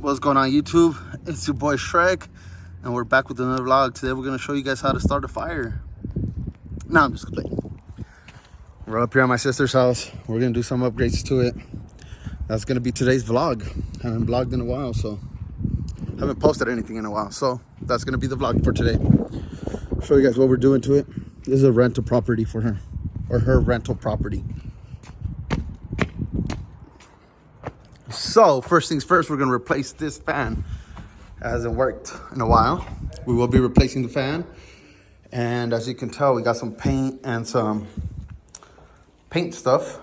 What's going on YouTube? It's your boy Shrek, and we're back with another vlog. Today we're going to show you guys how to start a fire. No, I'm just playing. We're up here at my sister's house. We're going to do some upgrades to it. That's going to be today's vlog. I haven't vlogged in a while, so haven't posted anything in a while. So that's going to be the vlog for today. Show you guys what we're doing to it. This is a rental property for her, or her rental property. So first things first, we're going to replace this fan. It hasn't worked in a while. We will be replacing the fan. And as you can tell, we got some paint and some paint stuff.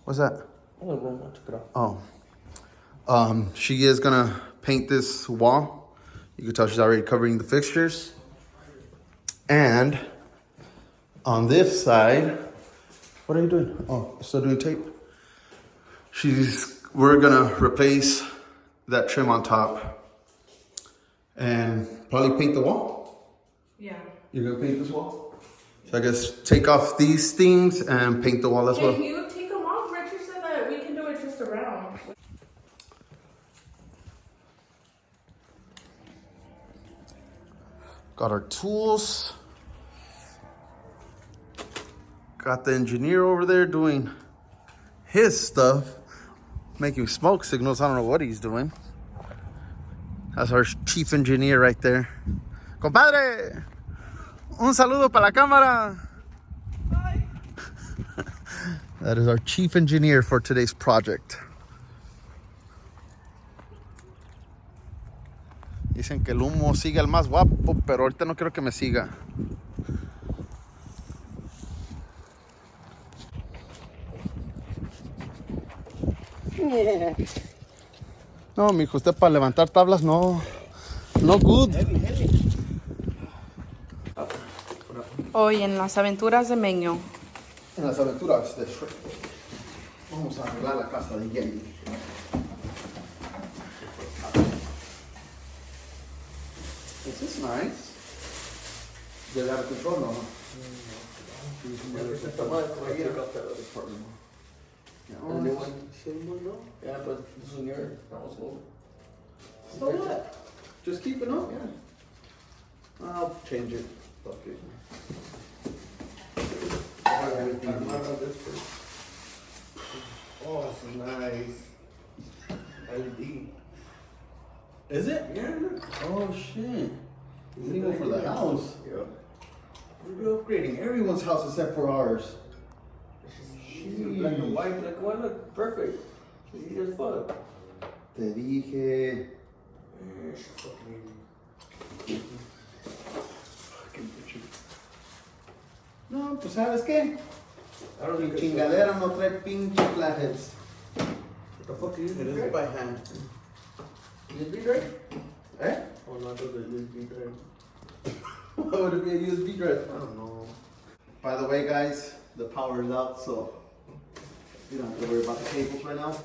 What's that? Oh. She is going to paint this wall. You can tell she's already covering the fixtures. And on this side, what are you doing? Oh, still doing tape. We're gonna replace that trim on top and probably paint the wall. Yeah. You're gonna paint this wall? So I guess take off these things and paint the wall as well. Can you take them off, Richard, so that we can do it just around? Got our tools. Got the engineer over there doing his stuff. Making smoke signals. I don't know what he's doing. That's our chief engineer right there. Compadre, un saludo para la cámara. Hi. That is our chief engineer for today's project. Dicen que el humo sigue al más guapo, pero ahorita no quiero que me siga. No, mijo, usted para levantar tablas no good. Hoy en las aventuras de Meño. En las aventuras de Shrek. Vamos a arreglar la casa de Jenny. This is nice. Get out of control now. And they went silver, no? Yeah, but this is near, that was gold. So what? Just keep it up? Yeah. I'll change it. Fuck it. Oh, this is nice. LED. Is it? Yeah, look. Oh shit. It's even for the house. Yeah. We're upgrading everyone's house except for ours. Black and white, black and white, look perfect. Easy as fuck. Te dije. No, pues ¿sabes qué? I don't think Chingadera no trae pinche flatheads. What the fuck is It is by hand. USB drive? Eh? Oh, no, those are USB drive. What would it be a USB drive? I don't know. By the way, guys, the power is out, so you don't have to worry about the cables right now.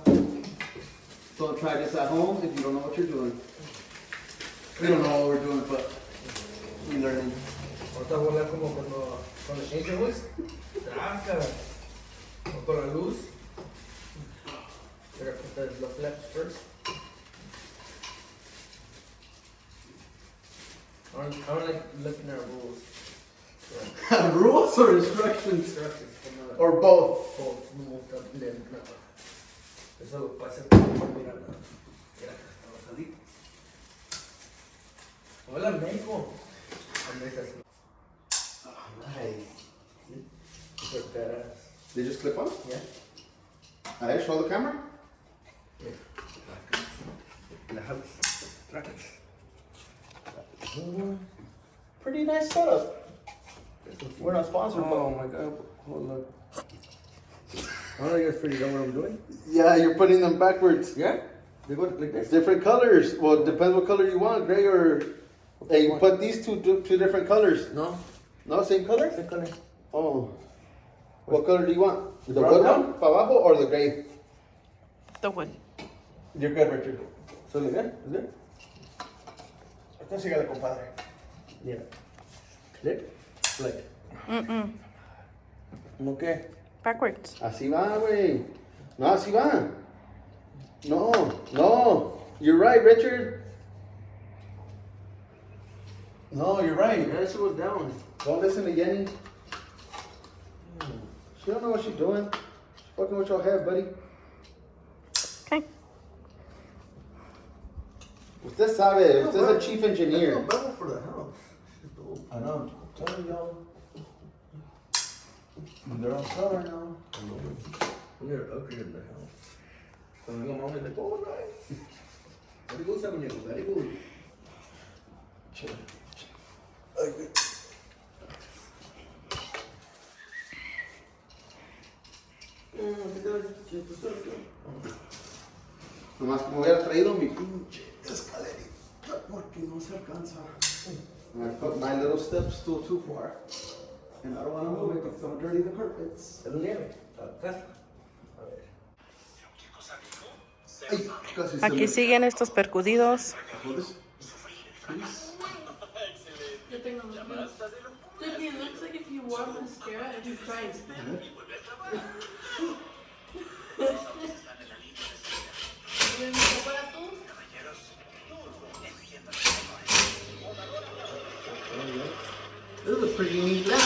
Don't try this at home if you don't know what you're doing. We don't know what we're doing, but we're learning. Ahorita voy a hablar como con el Angel Voice. Traca. O con la luz. Gotta put the flaps first. I don't like looking at rules. Yeah. Rules or instructions? Instructions. Or both? Both. No, nada. Eso lo pasa cuando mira la salida. Hola, México. Nice. They just clip on? Yeah. Alright, show the camera. Yeah. Pretty nice setup. We're not sponsored. Oh my god. Hold up. I don't know you guys figured out what I'm doing. Yeah, you're putting them backwards. Yeah? They go like this? Different colors. Well, it depends what color you want, gray or... Hey, you put these two different colors. No. No, same color? Same color. Oh. What color do you want? The Brown wood one? one, pa abajo, or the gray? The wood. You're good, Richard. So, ¿le ven? ¿Le ven? Esta sígale, compadre. Yeah. Clip. Flick. ¿No qué? Backwards. Así va, güey. No, así va. No, no. You're right, Richard. No, you're right. That shit was down. Don't listen to Yenny. She don't know what she's doing. She's fucking with your head, buddy. Okay. Usted sabe. Usted is a chief engineer. That's better for the house. I know. I'm telling y'all. They're on sale right now. We need to upgrade the house. Cuando venga mamá, le pongo nice. Very good, muñeco. Very good. Chill. Nomás como hubiera traído mi pinche escalerita porque no se alcanza. And I put my little step stool too far. And I don't want to move it because I'm dirty the carpets. Es nieve. Acá. A ver. Ay, casi se Aquí me- siguen estos percudidos. Hold this, please. Yo tengo los míos. Dude, it looks like if you wore mascara and you cried. This is a pretty neat lamp.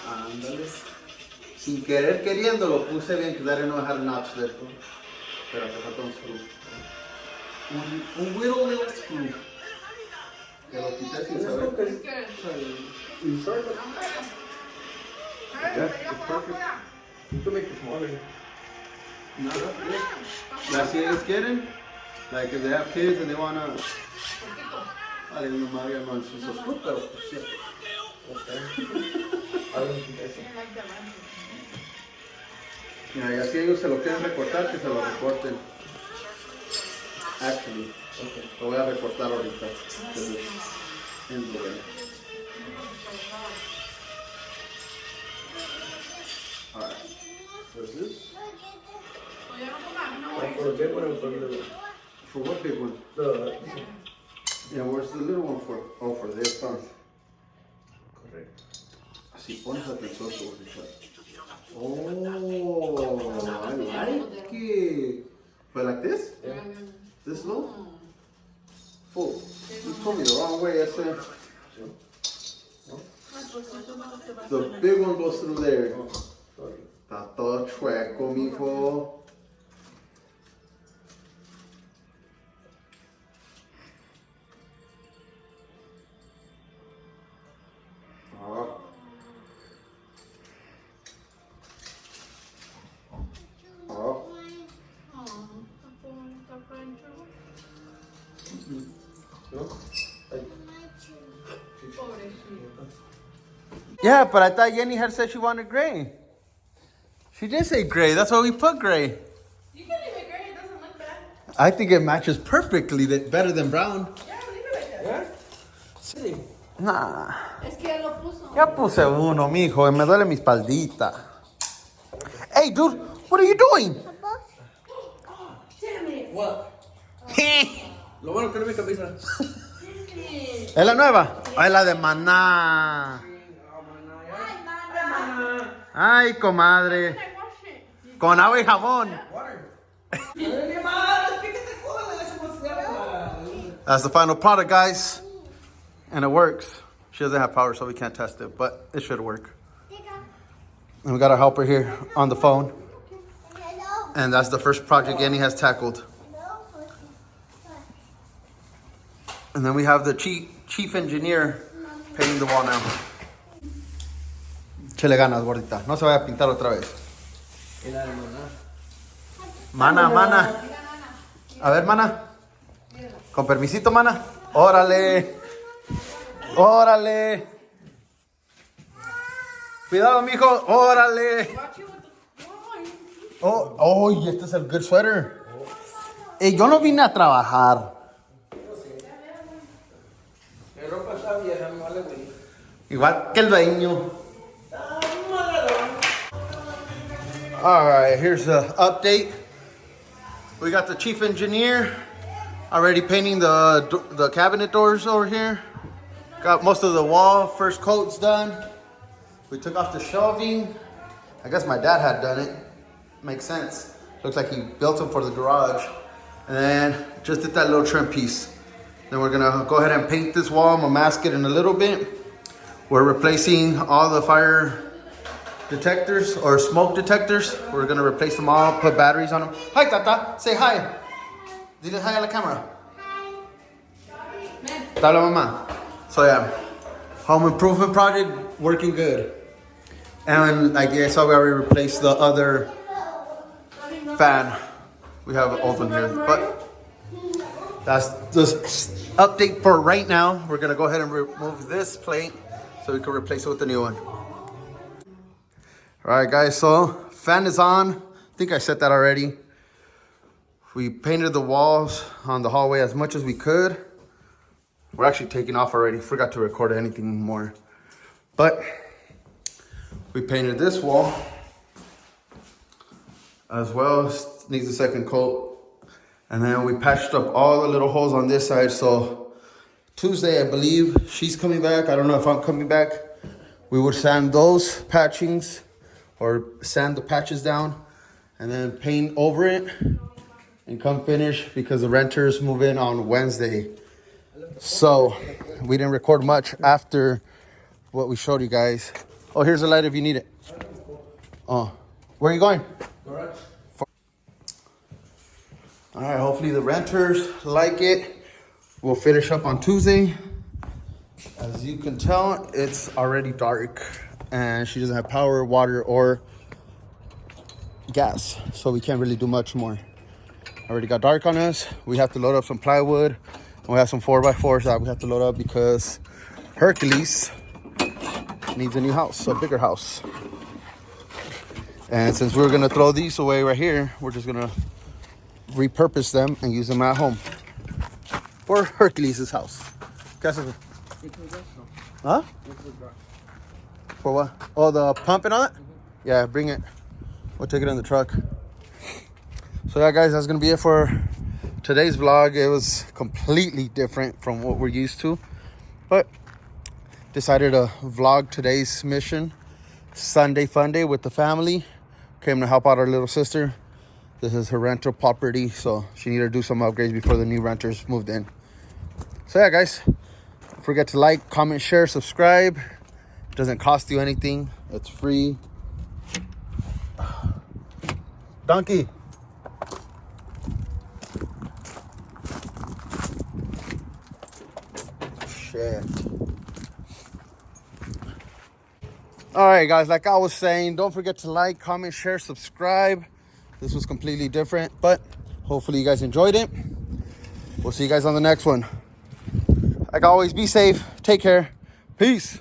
Ándale. Sin querer queriendo lo puse bien, que daré no dejar notch de esto. Pero me falta un screw. Un little screw. Que lo quité sin saber. You sure? Yeah, it's perfect. You can make it smaller. No, that's good. That's what it's getting. Like if they have kids and they wanna. I didn't know Mario no es eso, pero pues sí. Mira, y así ellos se lo quieren recortar, que se lo recorten. Actually, okay. Lo voy a recortar ahorita. In the way. Alright. What's this? For the big one or for the little one? For what big one? Yeah, where's the little one for? Oh, for this, huh? Correct. Así pones atención sobre el chat. Oh, I like it. But like this? Yeah. This low? Full. You told me the wrong way, I said. The big one goes through there. Oh, sorry. Está todo chueco, mijo. Oh. Oh. No? Like, Yeah, but I thought Yenny had said she wanted gray. She did say gray. That's why we put gray. You can leave it gray, it doesn't look bad. I think it matches perfectly, better than brown. Yeah, leave it like that. yeah? Sí. Nah. Es que ya lo puso. Ya puse uno, mijo, y me duele mi espaldita. Hey, dude, what are you doing? Damn it. What? Lo bueno que no me camisa. ¿Es la nueva? ¿O es la de maná? Ay, comadre. Con agua y jabón. That's the final product, guys. And it works. She doesn't have power, so we can't test it, but it should work. And we got our helper here on the phone. And that's the first project Yenny has tackled. And then we have the chief engineer painting the wall now. Chele ganas, gordita. No se vaya a pintar otra vez. Mana, mana. A ver, mana. Con permisito, mana. Órale. Órale. Cuidado, mijo. Órale. Oh, oh, y este es el good sweater. Yo no vine a trabajar. Mi ropa está vieja, me vale, güey. Igual que el dueño. All right, here's the update. We got the chief engineer already painting the cabinet doors over here. Got most of the wall first coats done. We took off the shelving. I guess my dad had done it. Makes sense. Looks like he built them for the garage. And then just did that little trim piece. Then we're gonna go ahead and paint this wall. I'm gonna mask it in a little bit. We're replacing all the fire detectors or smoke detectors. We're gonna replace them all, put batteries on them. Hi, Tata. Say hi. Dile hi a la camera. Dale, mamá. So yeah, home improvement project working good. And like I saw, we already replaced the other fan. We have an old one here, but that's just update for right now. We're gonna go ahead and remove this plate so we can replace it with the new one. All right, guys, so fan is on. I think I said that already. We painted the walls on the hallway as much as we could. We're actually taking off already. Forgot to record anything more. But we painted this wall as well. Needs a second coat. And then we patched up all the little holes on this side. So Tuesday, I believe, she's coming back. I don't know if I'm coming back. We would sand those patchings or sand the patches down and then paint over it and come finish because the renters move in on Wednesday. So we didn't record much after what we showed you guys. Oh, here's a light if you need it. Oh, where are you going? Garage. All right, hopefully the renters like it. We'll finish up on Tuesday. As you can tell, it's already dark and she doesn't have power, water, or gas. So we can't really do much more. Already got dark on us. We have to load up some plywood. We have some 4x4s that we have to load up because Hercules needs a new house, a bigger house. And since we're gonna throw these away right here, we're just gonna repurpose them and use them at home for Hercules' house. Huh? For what? Oh, the pump and all that? Yeah, bring it. We'll take it in the truck. So yeah, guys, that's gonna be it for today's vlog. It was completely different from what we're used to, but decided to vlog today's mission. Sunday fun day with the family. Came to help out our little sister. This is her rental property, so she needed to do some upgrades before the new renters moved in. So yeah, guys, don't forget to like, comment, share, subscribe. It doesn't cost you anything. It's free. Donkey. Shit. All right, guys, like I was saying, don't forget to like, comment, share, subscribe. This was completely different, but hopefully you guys enjoyed it. We'll see you guys on the next one. Like always, be safe, take care, peace.